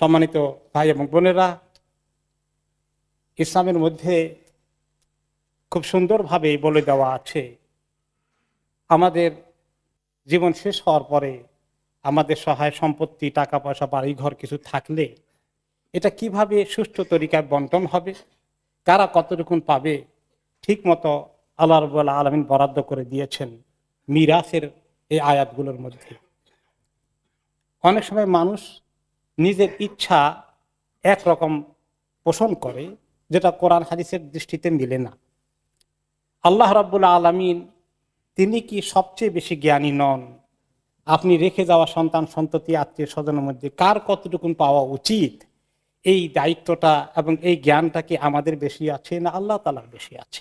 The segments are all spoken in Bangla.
সম্মানিত ভাই এবং বোনেরা, ইসলামের মধ্যে খুব সুন্দরভাবে বলে দেওয়া আছে আমাদের জীবন শেষ হওয়ার পরে আমাদের সহায় সম্পত্তি, টাকা পয়সা, বাড়ি ঘর কিছু থাকলে এটা কিভাবে সুষ্ঠু তরিকায় বন্টন হবে, কারা কতটুকু পাবে, ঠিক মতো আল্লাহ রাব্বুল আলামিন বরাদ্দ করে দিয়েছেন মিরাসের এই আয়াতগুলোর মধ্যে। অনেক সময় মানুষ নিজের ইচ্ছা একরকম পোষণ করে, যেটা কোরআন হাদিসের দৃষ্টিতে মিলে না। আল্লাহ রাব্বুল আলামিন তিনি কি সবচেয়ে বেশি জ্ঞানী নন? আপনি রেখে যাওয়া সন্তান সন্ততি আত্মীয় স্বজনের মধ্যে কার কতটুকু পাওয়া উচিত, এই দায়িত্বটা এবং এই জ্ঞানটা কি আমাদের বেশি আছে না আল্লাহ তাআলার বেশি আছে?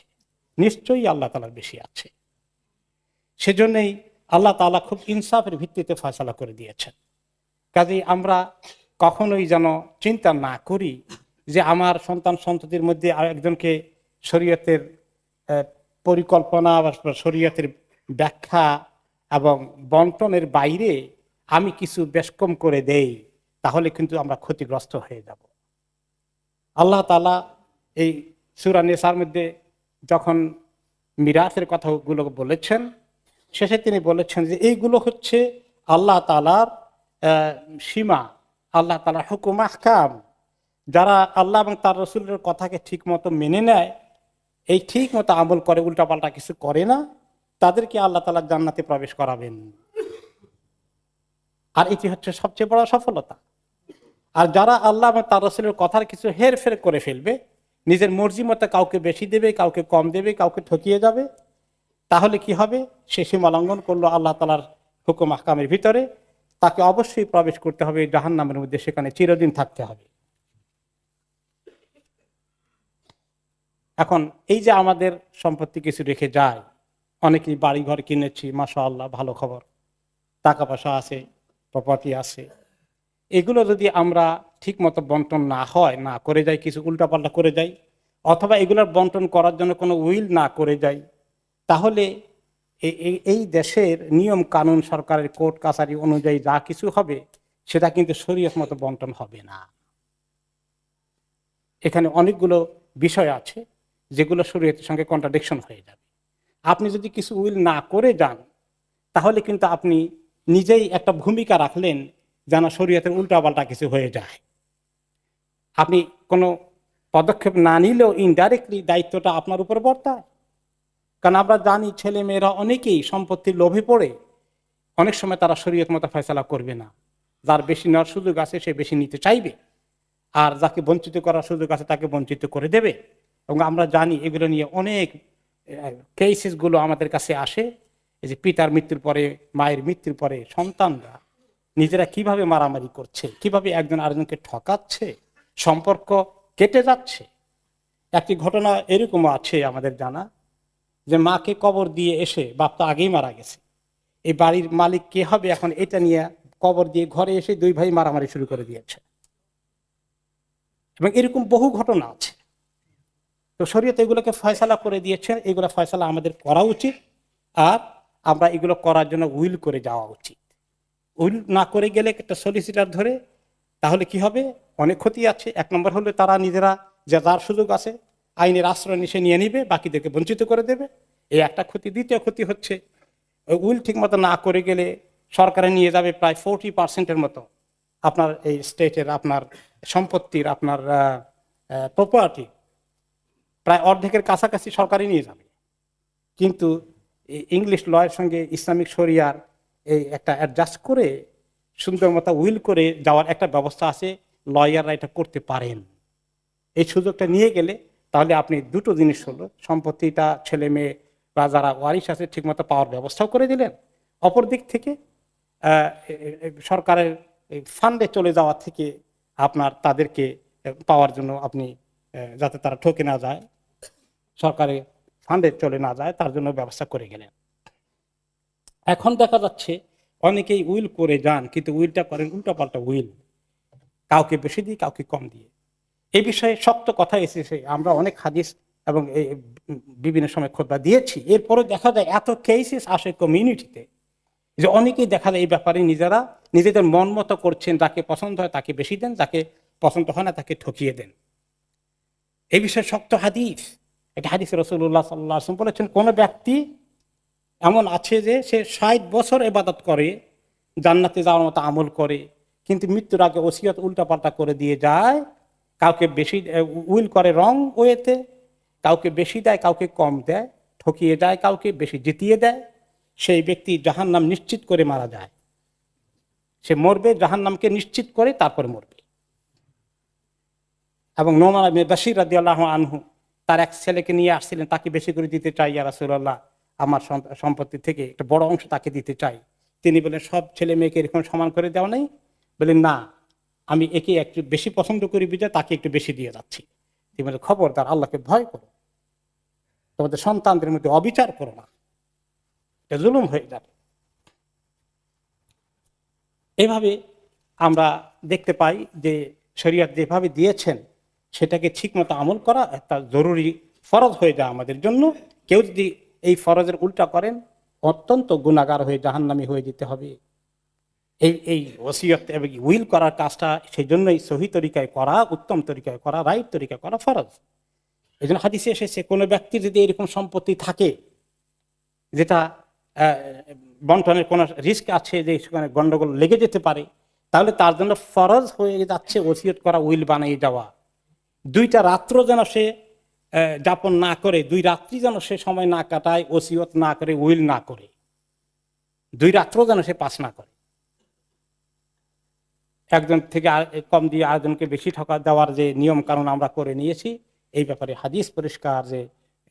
নিশ্চয়ই আল্লাহ তাআলার বেশি আছে। সেজন্যই আল্লাহ তাআলা খুব ইনসাফের ভিত্তিতে ফয়সালা করে দিয়েছেন। কাজেই আমরা কখনোই যেন চিন্তা না করি যে আমার সন্তান সন্ততির মধ্যে একজনকে শরীয়তের পরিকল্পনা বা শরীয়তের ব্যাখ্যা এবং বন্টনের বাইরে আমি কিছু বেশ কম করে দেই, তাহলে কিন্তু আমরা ক্ষতিগ্রস্ত হয়ে যাব। আল্লাহ তাআলা এই সূরা নিসার মধ্যে যখন মিরাসের কথাগুলো বলেছেন, শেষে তিনি বলেছেন যে এইগুলো হচ্ছে আল্লাহ তাআলার সীমা, আল্লাহ তাআলার হুকুম আহকাম। যারা আল্লাহ এবং তার রাসূলের কথাকে ঠিক মতো মেনে নেয়, এই ঠিক মতো আমল করে, উল্টাপাল্টা কিছু করে না, তাদেরকে আল্লাহ তাআলা জান্নাতে প্রবেশ করাবেন। আর এটি হচ্ছে সবচেয়ে বড় সফলতা। আর যারা আল্লাহ এবং তার রাসূলের কথার কিছু হেরফের করে ফেলবে, নিজের মর্জি মতো কাউকে বেশি দেবে, কাউকে কম দেবে, কাউকে ঠকিয়ে যাবে, তাহলে কি হবে? সে সীমা লঙ্ঘন করলো আল্লাহ তাআলার হুকুম আহকামের ভিতরে, তাকে অবশ্যই প্রবেশ করতে হবে জাহান্নামের মধ্যে, সেখানে চিরদিন থাকতে হবে। এখন এই যে আমাদের সম্পত্তি কিছু রেখে যায়, অনেকেই বাড়ি ঘর কিনেছি, মাশাআল্লাহ ভালো খবর, টাকা পয়সা আছে, প্রপার্টি আছে, এগুলো যদি আমরা ঠিক মতো বন্টন না হয়, না করে যাই, কিছু উল্টাপাল্টা করে যাই, অথবা এগুলোর বন্টন করার জন্য কোনো উইল না করে যাই, তাহলে এই দেশের নিয়ম কানুন, সরকারের কোর্ট কাছারি অনুযায়ী যা কিছু হবে সেটা কিন্তু শরীয়ত মতো বন্টন হবে না। এখানে অনেকগুলো বিষয় আছে যেগুলো শরীয়তের সঙ্গে কন্ট্রাডিকশন হয়ে যাবে। আপনি যদি কিছু উইল না করে যান, তাহলে কিন্তু আপনি নিজেই একটা ভূমিকা রাখলেন যেন শরীয়তের উল্টাপাল্টা কিছু হয়ে যায়। আপনি কোনো পদক্ষেপ না নিলেও ইনডাইরেক্টলি দায়িত্বটা আপনার উপর বর্তায়। কারণ আমরা জানি ছেলে মেয়েরা অনেকেই সম্পত্তির লোভে পড়ে অনেক সময় তারা শরীয়ত মতো ফয়সালা করবে না। যার বেশি নেওয়ার সুযোগ আছে সে বেশি নিতে চাইবে, আর যাকে বঞ্চিত করার সুযোগ আছে তাকে বঞ্চিত করে দেবে। এবং আমরা জানি এগুলো নিয়ে অনেক কেসেসগুলো আমাদের কাছে আসে, এই যে পিতার মৃত্যুর পরে, মায়ের মৃত্যুর পরে সন্তানরা নিজেরা কিভাবে মারামারি করছে, কিভাবে একজন আরেকজনকে ঠকাচ্ছে, সম্পর্ক কেটে যাচ্ছে। একটি ঘটনা এরকমও আছে আমাদের জানা, যে মাকে কবর দিয়ে এসে, বাপ তো আগেই মারা গেছে, এই বাড়ির মালিক কে হবে এখন এটা নিয়ে কবর দিয়ে ঘরে এসে দুই ভাই মারামারি শুরু করে দিয়েছে। এবং এরকম বহু ঘটনা আছে। তো শরীয়ত এগুলোকে ফয়সালা করে দিয়েছেন, এগুলো ফয়সালা আমাদের করা উচিত। আর আমরা এগুলো করার জন্য উইল করে যাওয়া উচিত। উইল না করে গেলে একটা সলিসিটার ধরে, তাহলে কি হবে? অনেক ক্ষতি আছে। এক নম্বর হলো তারা নিজেরা যে যার সুযোগ আছে আইনের আশ্রয় নিশে নিয়ে নিবে, বাকিদেরকে বঞ্চিত করে দেবে, এই একটা ক্ষতি। দ্বিতীয় ক্ষতি হচ্ছে উইল ঠিক মতো না করে গেলে সরকারে নিয়ে যাবে প্রায় 40% মতো আপনার এই স্টেটের, আপনার সম্পত্তির, আপনার প্রপার্টি প্রায় অর্ধেকের কাছাকাছি সরকারই নিয়ে যাবে। কিন্তু ইংলিশ লয়ের সঙ্গে ইসলামিক শরিয়ার এই একটা অ্যাডজাস্ট করে সুন্দর মতো উইল করে যাওয়ার একটা ব্যবস্থা আছে, লয়াররা এটা করতে পারেন। এই সুযোগটা নিয়ে গেলে তাহলে আপনি দুটো জিনিস হলো, সম্পত্তিটা ছেলে মেয়ে বা যারা ওয়ারিশ আছে ঠিকমতো পাওয়ার ব্যবস্থাও করে দিলেন, অপর দিক থেকে সরকারের ফান্ডে চলে যাওয়া থেকে আপনার তাদেরকে পাওয়ার জন্য আপনি যাতে তারা ঠকে না যায়, সরকারের ফান্ডে চলে না যায়, তার জন্য ব্যবস্থা করে গেলেন। এখন দেখা যাচ্ছে অনেকেই উইল করে যান, কিন্তু উইলটা করেন উল্টাপাল্টা উইল, কাউকে বেশি দিয়ে কাউকে কম দিয়ে। এই বিষয়ে শক্ত কথা এসেছে, আমরা অনেক হাদিস এবং বিভিন্ন সময় খুতবা দিয়েছি। এরপরে দেখা যায় এত কেসেস আসে কমিউনিটিতে যে অনেকেই দেখা যায় এই ব্যাপারে নিজেদের মন মতো করছেন, যাকে পছন্দ হয় তাকে বেশি দেন, যাকে পছন্দ হয় না তাকে ঠকিয়ে দেন। এই বিষয়ে শক্ত হাদিস, এটা হাদিস রাসূলুল্লাহ সাল্লাল্লাহু আলাইহি ওয়াসাল্লাম বলেছেন, কোন ব্যক্তি এমন আছে যে সে ৬০ বছর ইবাদত করে, জান্নাতে যাওয়ার মতো আমল করে, কিন্তু মৃত্যুর আগে ওসিয়ত উল্টাপাল্টা করে দিয়ে যায়, কাউকে বেশি উইল করে রং ওয়েতে, কাউকে বেশি দেয় কাউকে কম দেয়, ঠকিয়ে দেয় কাউকে বেশি জিতিয়ে দেয়, সেই ব্যক্তি জাহান্নাম নিশ্চিত করে মারা যায়। সে মরবে, জাহান্নামকে নিশ্চিত করে তারপরে মরবে। এবং নোমান ইবনে বাশীর রাদিয়াল্লাহু আনহু তার এক ছেলেকে নিয়ে আসছিলেন, তাকে বেশি করে দিতে চাই ইয়া রাসূলুল্লাহ, আমার সম্পত্তি থেকে একটা বড় অংশ তাকে দিতে চাই। তিনি বলেন, সব ছেলে মেয়েকে এরকম সমান করে দেওয়া নেই। বলেন, না, আমি একে একটু বেশি পছন্দ করি বিজয় তাকে একটু বেশি দিয়ে যাচ্ছি। তিনি বলেন, খবরদার, আল্লাহকে ভয় করো, তোমাদের সন্তানদের মধ্যে অবিচার করো না, এটা জুলুম হয়ে যাবে। এইভাবে আমরা দেখতে পাই যে শরীয়ত যেভাবে দিয়েছেন সেটাকে ঠিকমতো আমল করা একটা জরুরি ফরজ হয়ে যায় আমাদের জন্য। কেউ যদি এই ফরজের উল্টা করেন, অত্যন্ত গুনাহগার হয়ে জাহান্নামী হয়ে যেতে হবে। এই ওসিয়ত এবং উইল করার কাজটা সেই জন্যই সহি তরিকায় করা, উত্তম তরিকায় করা, রাইট তরিকায় করা ফরজ। এই জন্য হাদিসে এসেছে, কোনো ব্যক্তির যদি এরকম সম্পত্তি থাকে যেটা বন্টনের কোনো রিস্ক আছে, যে সেখানে গন্ডগোল লেগে যেতে পারে, তাহলে তার জন্য ফরজ হয়ে যাচ্ছে ওসিয়ত করা, উইল বানিয়ে যাওয়া। 2টা রাত্র যেন সে যাপন না করে, 2 রাত্রি যেন সে সময় না কাটায় ওসিয়ত না করে, উইল না করে, 2 রাত্র যেন সে পাস না করে। একজন থেকে কম দিয়ে আরেকজনকে বেশি ঠকা দেওয়ার যে নিয়ম কানুন আমরা করে নিয়েছি, এই ব্যাপারে হাদিস পরিষ্কার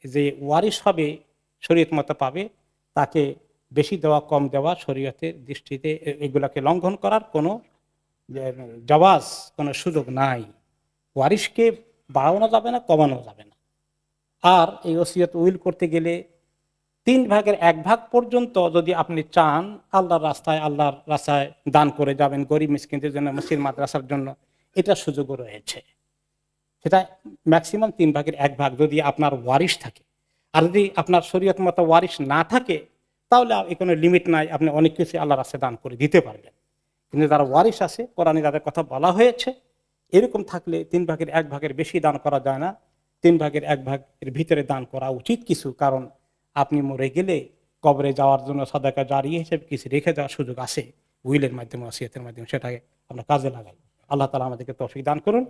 যে ওয়ারিশ হবে, শরীয়ত মতো পাবে, তাকে বেশি দেওয়া কম দেওয়া শরীয়তের দৃষ্টিতে এগুলাকে লঙ্ঘন করার কোনো জাওয়াজ, কোনো সুযোগ নাই। ওয়ারিশকে বাড়ানো যাবে না, কমানো যাবে না। আর এই ওসিয়ত উইল করতে গেলে 3 ভাগের 1 ভাগ পর্যন্ত যদি আপনি চান আল্লাহর রাস্তায় দান করে যাবেন, গরিব মিসকিনদের জন্য, মসজিদ মাদ্রাসার জন্য, এটা সুযোগও রয়েছে। সেটা ম্যাক্সিমাম 3 ভাগের 1 ভাগ যদি আপনার ওয়ারিশ থাকে। আর যদি আপনার শরীয়ত মতো ওয়ারিশ না থাকে, তাহলে কোনো লিমিট নাই, আপনি অনেক কিছু আল্লাহর রাস্তায় দান করে দিতে পারবেন। কিন্তু যারা ওয়ারিশ আছে, কোরআনে যাদের কথা বলা হয়েছে, এরকম থাকলে 3 ভাগের 1 ভাগের বেশি দান করা যায় না, 3 ভাগের 1 ভাগের ভিতরে দান করা উচিত কিছু। কারণ আপনি মরে গেলে কবরে যাওয়ার জন্য সাদাকা জারিয়া হিসেবে কিছু রেখে দেওয়ার সুযোগ আছে উইলের মাধ্যমে, ওসিয়তের মাধ্যমে, সেটাকে আমরা কাজে লাগাই। আল্লাহ তাআলা আমাদেরকে তৌফিক দান করুন।